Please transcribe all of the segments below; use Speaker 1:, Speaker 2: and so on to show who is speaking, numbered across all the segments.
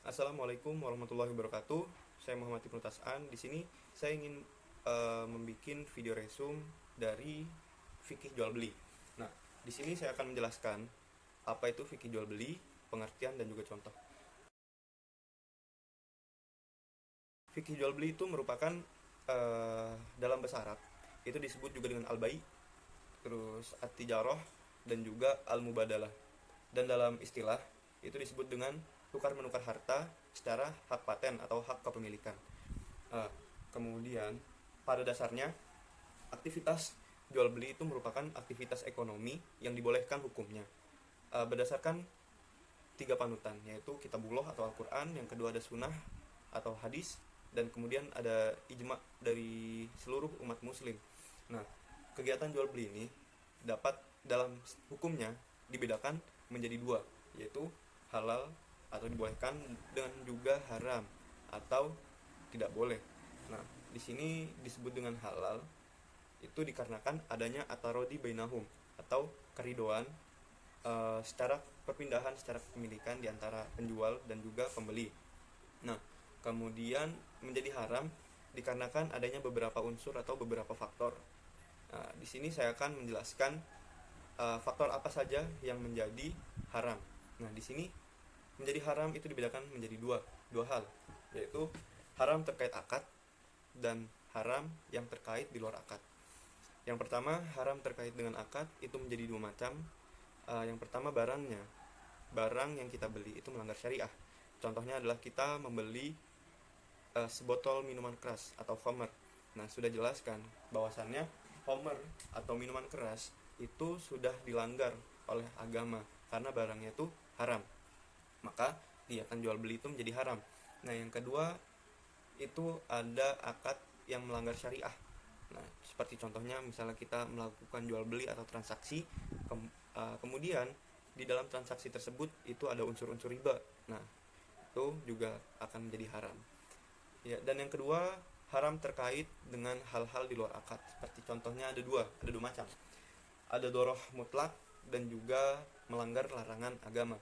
Speaker 1: Assalamualaikum warahmatullahi wabarakatuh. Saya Muhammad Ibnu Tas'an. Di sini saya ingin membuat video resume dari fikih jual beli. Nah, di sini saya akan menjelaskan apa itu fikih jual beli, pengertian dan juga contoh. Fikih jual beli itu merupakan dalam bahasa Arab itu disebut juga dengan al-bai', terus at-tijarah dan juga al-mubadalah. Dan dalam istilah itu disebut dengan tukar menukar harta secara hak paten atau hak kepemilikan. Uh, Kemudian pada dasarnya aktivitas jual beli itu merupakan aktivitas ekonomi yang dibolehkan hukumnya berdasarkan tiga panutan, yaitu kitabullah atau Al-Quran, yang kedua ada sunnah atau hadis, dan kemudian ada ijma dari seluruh umat muslim. Nah, kegiatan jual beli ini dapat dalam hukumnya dibedakan menjadi dua, yaitu halal atau dibolehkan dan juga haram atau tidak boleh. Nah, di sini disebut dengan halal itu dikarenakan adanya atarodi bainahum atau keridoan secara perpindahan secara kepemilikan di antara penjual dan juga pembeli. Nah, kemudian menjadi haram dikarenakan adanya beberapa unsur atau beberapa faktor. Nah, di sini saya akan menjelaskan faktor apa saja yang menjadi haram. Nah, di sini menjadi haram itu dibedakan menjadi dua hal, yaitu haram terkait akad dan haram yang terkait di luar akad. Yang pertama, haram terkait dengan akad itu menjadi dua macam. Yang pertama, barang yang kita beli itu melanggar syariah. Contohnya adalah kita membeli sebotol minuman keras atau khamr. Nah, sudah jelaskan bahwasannya khamr atau minuman keras itu sudah dilanggar oleh agama karena barangnya itu haram. Maka dia akan jual beli itu menjadi haram. Nah, yang kedua itu ada akad yang melanggar syariah. Nah, seperti contohnya misalnya kita melakukan jual beli atau transaksi, kemudian di dalam transaksi tersebut itu ada unsur-unsur riba. Nah, itu juga akan menjadi haram. Ya, dan yang kedua, haram terkait dengan hal-hal di luar akad. Seperti contohnya ada dua macam. Ada doroh mutlak dan juga melanggar larangan agama.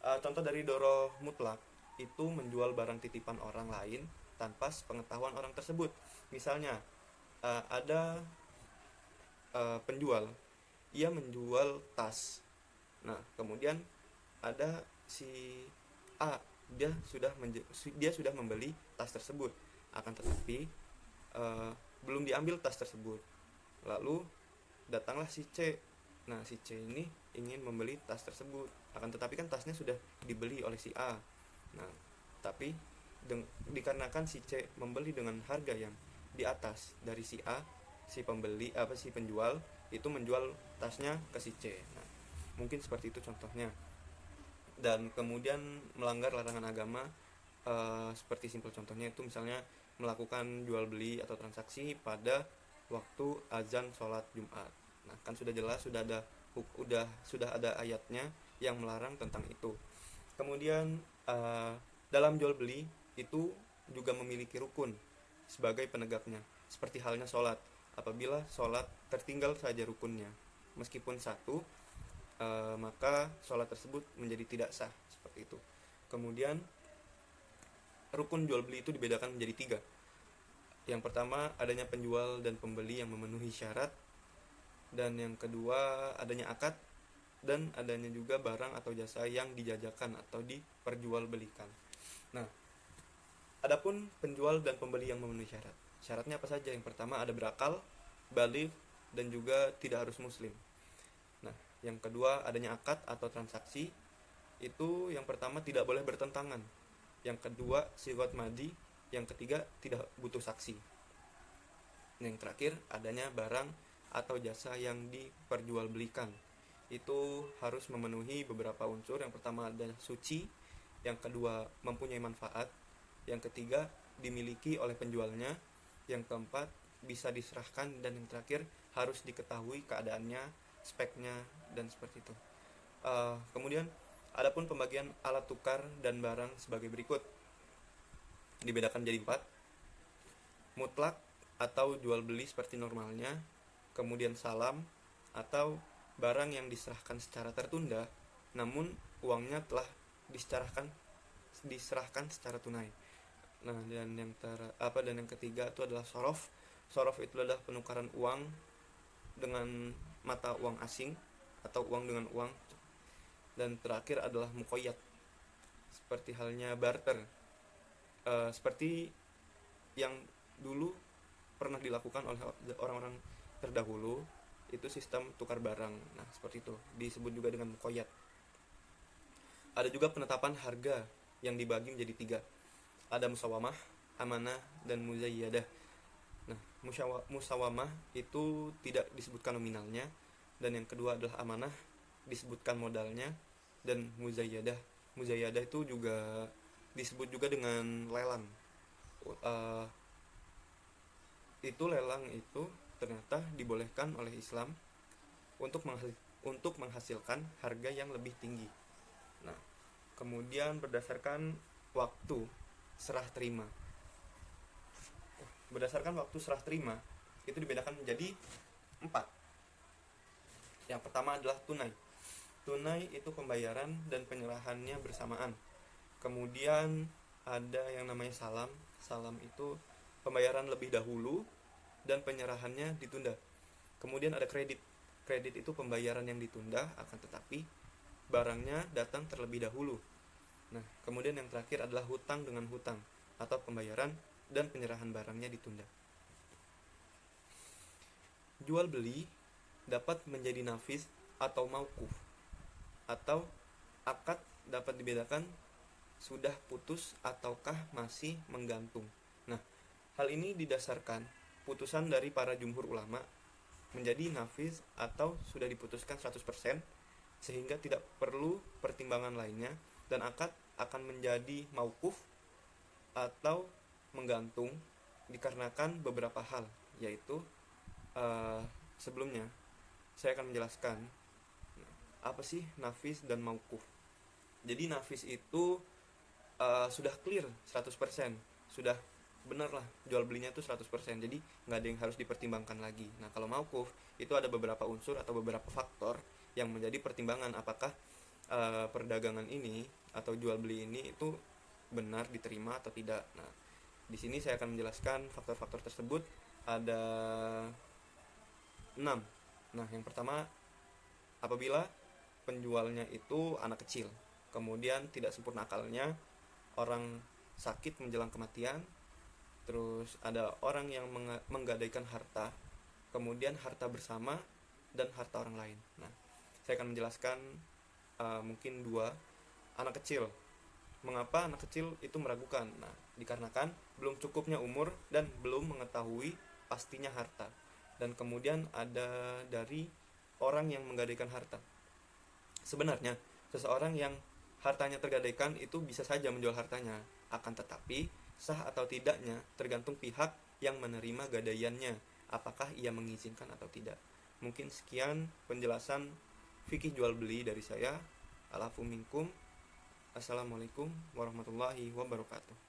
Speaker 1: Contoh dari doroh mutlak itu menjual barang titipan orang lain tanpa pengetahuan orang tersebut. Misalnya ada penjual, ia menjual tas. Nah, kemudian ada si A, dia sudah membeli tas tersebut, akan tetapi belum diambil tas tersebut. Lalu datanglah si C. Nah, si C ini ingin membeli tas tersebut, akan tetapi kan tasnya sudah dibeli oleh si A. Nah, tapi dikarenakan si C membeli dengan harga yang di atas dari si A, si penjual itu menjual tasnya ke si C. Nah, mungkin seperti itu contohnya. Dan kemudian melanggar larangan agama, seperti simpel contohnya itu misalnya melakukan jual beli atau transaksi pada waktu azan sholat Jumat. Nah, kan sudah jelas, sudah ada ayatnya yang melarang tentang itu. Kemudian dalam jual beli itu juga memiliki rukun sebagai penegaknya, seperti halnya sholat. Apabila sholat tertinggal saja rukunnya, meskipun satu, maka sholat tersebut menjadi tidak sah, seperti itu. Kemudian rukun jual beli itu dibedakan menjadi tiga. Yang pertama, adanya penjual dan pembeli yang memenuhi syarat, dan yang kedua adanya akad, dan adanya juga barang atau jasa yang dijajakan atau diperjualbelikan. Nah, adapun penjual dan pembeli yang memenuhi syarat, syaratnya apa saja? Yang pertama ada berakal, baligh, dan juga tidak harus muslim. Nah, yang kedua adanya akad atau transaksi. Itu yang pertama tidak boleh bertentangan. Yang kedua sigot madi. Yang ketiga tidak butuh saksi. Yang terakhir adanya barang atau jasa yang diperjualbelikan. Itu harus memenuhi beberapa unsur. Yang pertama adalah suci, yang kedua mempunyai manfaat, yang ketiga dimiliki oleh penjualnya, yang keempat bisa diserahkan, dan yang terakhir harus diketahui keadaannya, speknya, dan seperti itu. Kemudian adapun pembagian alat tukar dan barang sebagai berikut. Dibedakan jadi 4. Mutlak atau jual beli seperti normalnya, kemudian salam atau barang yang diserahkan secara tertunda namun uangnya telah diserahkan diserahkan secara tunai. Nah, dan yang ketiga itu adalah sorof. Sorof itu adalah penukaran uang dengan mata uang asing atau uang dengan uang. Dan terakhir adalah muqayyad, seperti halnya barter, seperti yang dulu pernah dilakukan oleh orang-orang terdahulu, itu sistem tukar barang. Nah, seperti itu disebut juga dengan muqayyad. Ada juga penetapan harga yang dibagi menjadi 3. Ada musawamah, amanah, dan muzayyadah. Nah, musawamah itu tidak disebutkan nominalnya, dan yang kedua adalah amanah, disebutkan modalnya, dan muzayyadah itu juga disebut juga dengan lelang. Itu lelang itu ternyata dibolehkan oleh Islam untuk menghasilkan harga yang lebih tinggi. Nah, kemudian berdasarkan waktu serah terima. Berdasarkan waktu serah terima itu dibedakan menjadi 4. Yang pertama adalah tunai. Tunai itu pembayaran dan penyerahannya bersamaan. Kemudian ada yang namanya salam. Salam itu pembayaran lebih dahulu dan penyerahannya ditunda. Kemudian ada kredit. Kredit itu pembayaran yang ditunda, akan tetapi barangnya datang terlebih dahulu. Nah, kemudian yang terakhir adalah hutang dengan hutang, atau pembayaran dan penyerahan barangnya ditunda. Jual beli dapat menjadi nafis atau mauquf, atau akad dapat dibedakan sudah putus ataukah masih menggantung. Nah, hal ini didasarkan putusan dari para jumhur ulama menjadi nafis atau sudah diputuskan 100%, sehingga tidak perlu pertimbangan lainnya, dan akad akan menjadi mauquf atau menggantung dikarenakan beberapa hal, yaitu sebelumnya saya akan menjelaskan apa sih nafis dan mauquf. Jadi nafis itu sudah clear 100%, sudah benar lah jual belinya itu 100%, jadi nggak ada yang harus dipertimbangkan lagi. Nah, kalau mauquf itu ada beberapa unsur atau beberapa faktor yang menjadi pertimbangan apakah perdagangan ini atau jual beli ini itu benar diterima atau tidak. Nah, di sini saya akan menjelaskan faktor-faktor tersebut. Ada 6. Nah, yang pertama, apabila penjualnya itu anak kecil, kemudian tidak sempurna akalnya, orang sakit menjelang kematian, terus ada orang yang menggadaikan harta, kemudian harta bersama dan harta orang lain. Nah, saya akan menjelaskan mungkin 2. Anak kecil. Mengapa anak kecil itu meragukan? Nah, dikarenakan belum cukupnya umur dan belum mengetahui pastinya harta. Dan kemudian ada dari orang yang menggadaikan harta. Sebenarnya seseorang yang hartanya tergadaikan itu bisa saja menjual hartanya, akan tetapi sah atau tidaknya tergantung pihak yang menerima gadaiannya, apakah ia mengizinkan atau tidak. Mungkin sekian penjelasan fikih jual beli dari saya. Alafu minkum. Assalamualaikum warahmatullahi wabarakatuh.